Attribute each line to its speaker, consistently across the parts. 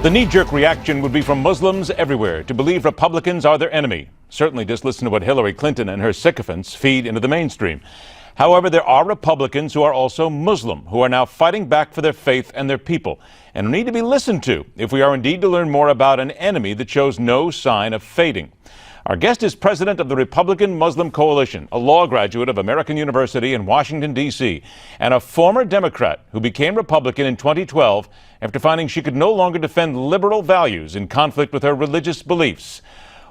Speaker 1: The knee-jerk reaction would be from Muslims everywhere to believe Republicans are their enemy. Certainly just listen to what Hillary Clinton and her sycophants feed into the mainstream. However, there are Republicans who are also Muslim, who are now fighting back for their faith and their people, and who need to be listened to if we are indeed to learn more about an enemy that shows no sign of fading. Our guest is president of the Republican Muslim Coalition, a law graduate of American University in Washington, D.C., and a former Democrat who became Republican in 2012 after finding she could no longer defend liberal values in conflict with her religious beliefs.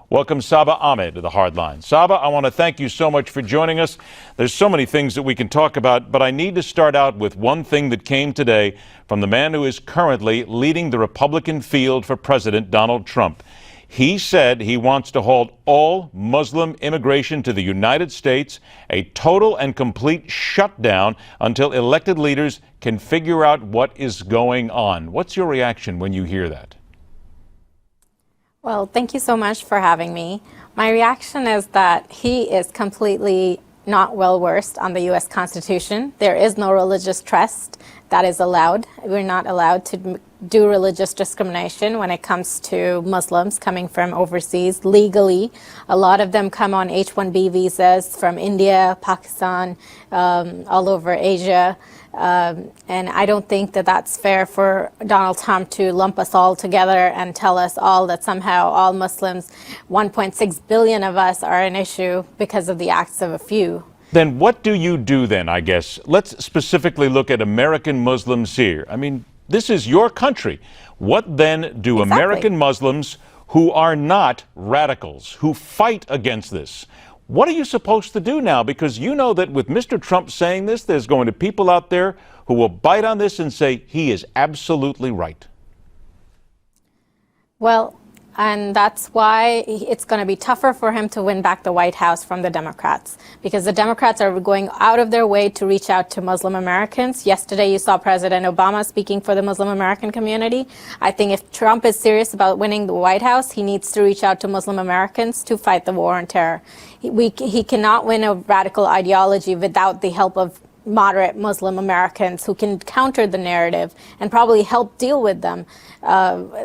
Speaker 1: Welcome, Saba Ahmed, to the Hardline. Saba, I want to thank you so much for joining us. There's so many things that we can talk about, but I need to start out with one thing that came today from the man who is currently leading the Republican field for President, Donald Trump. He said he wants to halt all Muslim immigration to the United States, a total and complete shutdown until elected leaders can figure out what is going on. What's your reaction when you hear that?
Speaker 2: Well, thank you so much for having me. My reaction is that he is completely not well versed on the U.S. Constitution. There is no religious trust that is allowed. We're not allowed to do religious discrimination when it comes to Muslims coming from overseas legally. A lot of them come on H-1B visas from India, Pakistan, all over Asia. And I don't think that that's fair for Donald Trump to lump us all together and tell us all that somehow all Muslims, 1.6 billion of us, are an issue because of the acts of a few.
Speaker 1: Then what do you do then, I guess? Let's specifically look at American Muslims here. I mean, this is your country. What then do American Muslims who are not radicals, who fight against this, what are you supposed to do now? Because you know that with Mr. Trump saying this, there's going to be people out there who will bite on this and say he is absolutely right.
Speaker 2: Well, and that's why it's going to be tougher for him to win back the White House from the Democrats, because the Democrats are going out of their way to reach out to Muslim Americans. Yesterday, you saw President Obama speaking for the Muslim American community. I think if Trump is serious about winning the White House, he needs to reach out to Muslim Americans to fight the war on terror. He cannot win a radical ideology without the help of moderate Muslim Americans who can counter the narrative and probably help deal with them,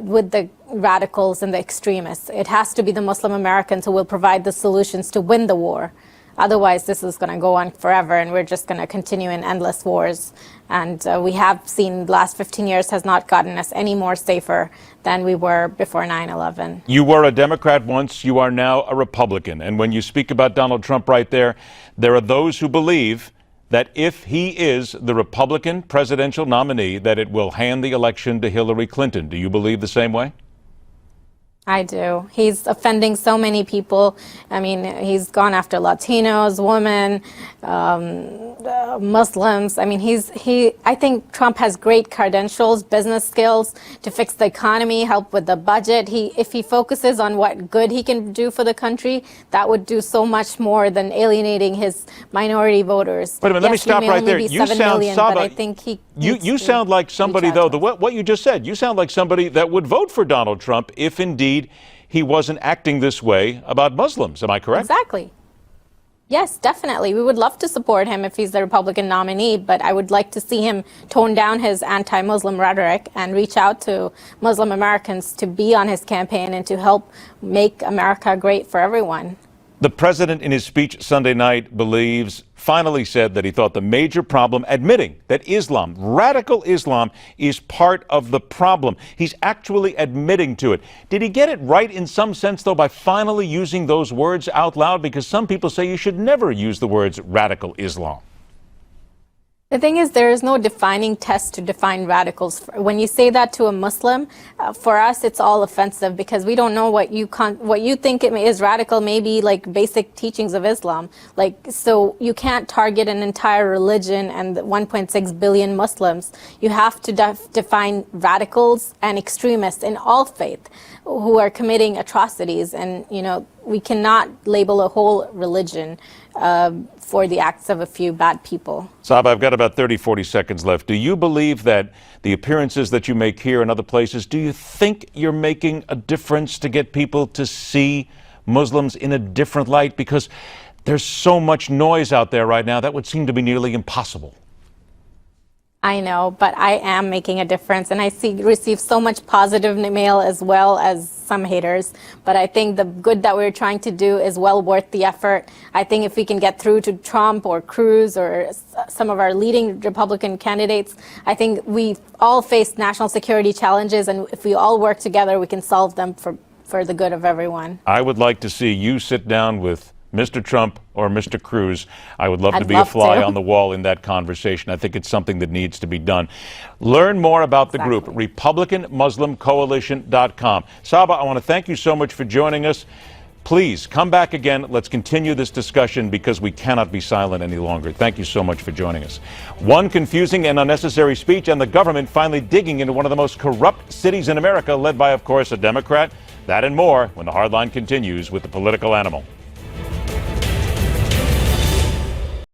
Speaker 2: with the radicals and the extremists. It has to be the Muslim Americans who will provide the solutions to win the war. Otherwise, this is going to go on forever, and we're just going to continue in endless wars. And we have seen the last 15 years has not gotten us any more safer than we were before 9/11.
Speaker 1: You were a Democrat once, you are now a Republican. And when you speak about Donald Trump right there are those who believe that if he is the Republican presidential nominee, that it will hand the election to Hillary Clinton. Do you believe the same way?
Speaker 2: I do. He's offending so many people. I mean, he's gone after Latinos, women, Muslims. I mean, I think Trump has great credentials, business skills to fix the economy, help with the budget. If he focuses on what good he can do for the country, that would do so much more than alienating his minority voters.
Speaker 1: Wait a minute, let me stop right there. You sound, Saba,
Speaker 2: I think
Speaker 1: you sound like somebody, though, what you just said, you sound like somebody that would vote for Donald Trump if indeed he wasn't acting this way about Muslims. Am I correct?
Speaker 2: Exactly. Yes, definitely. We would love to support him if he's the Republican nominee, but I would like to see him tone down his anti-Muslim rhetoric and reach out to Muslim Americans to be on his campaign and to help make America great for everyone.
Speaker 1: The president in his speech Sunday night finally said that he thought the major problem, admitting that Islam, radical Islam, is part of the problem. He's actually admitting to it. Did he get it right in some sense, though, by finally using those words out loud? Because some people say you should never use the words radical Islam.
Speaker 2: The thing is, there is no defining test to define radicals. When you say that to a Muslim, for us, it's all offensive because we don't know what you think is radical, maybe like basic teachings of Islam. So you can't target an entire religion and 1.6 billion Muslims. You have to define radicals and extremists in all faith who are committing atrocities. And, we cannot label a whole religion for the acts of a few bad people.
Speaker 1: Saba, I've got about 40 seconds left. Do you believe that the appearances that you make here and other places, do you think you're making a difference to get people to see Muslims in a different light? Because there's so much noise out there right now, that would seem to be nearly impossible.
Speaker 2: I know, but I am making a difference, and I receive so much positive mail as well as some haters. But I think the good that we're trying to do is well worth the effort. I think if we can get through to Trump or Cruz or some of our leading Republican candidates, I think we all face national security challenges, and if we all work together, we can solve them for the good of everyone.
Speaker 1: I would like to see you sit down with Mr. Trump or Mr. Cruz. I would love to be a fly on the wall in that conversation. I think it's something that needs to be done. Learn more about the group, RepublicanMuslimCoalition.com. Saba, I want to thank you so much for joining us. Please come back again. Let's continue this discussion because we cannot be silent any longer. Thank you so much for joining us. One confusing and unnecessary speech, and the government finally digging into one of the most corrupt cities in America, led by, of course, a Democrat. That and more when the Hardline continues with the Political Animal.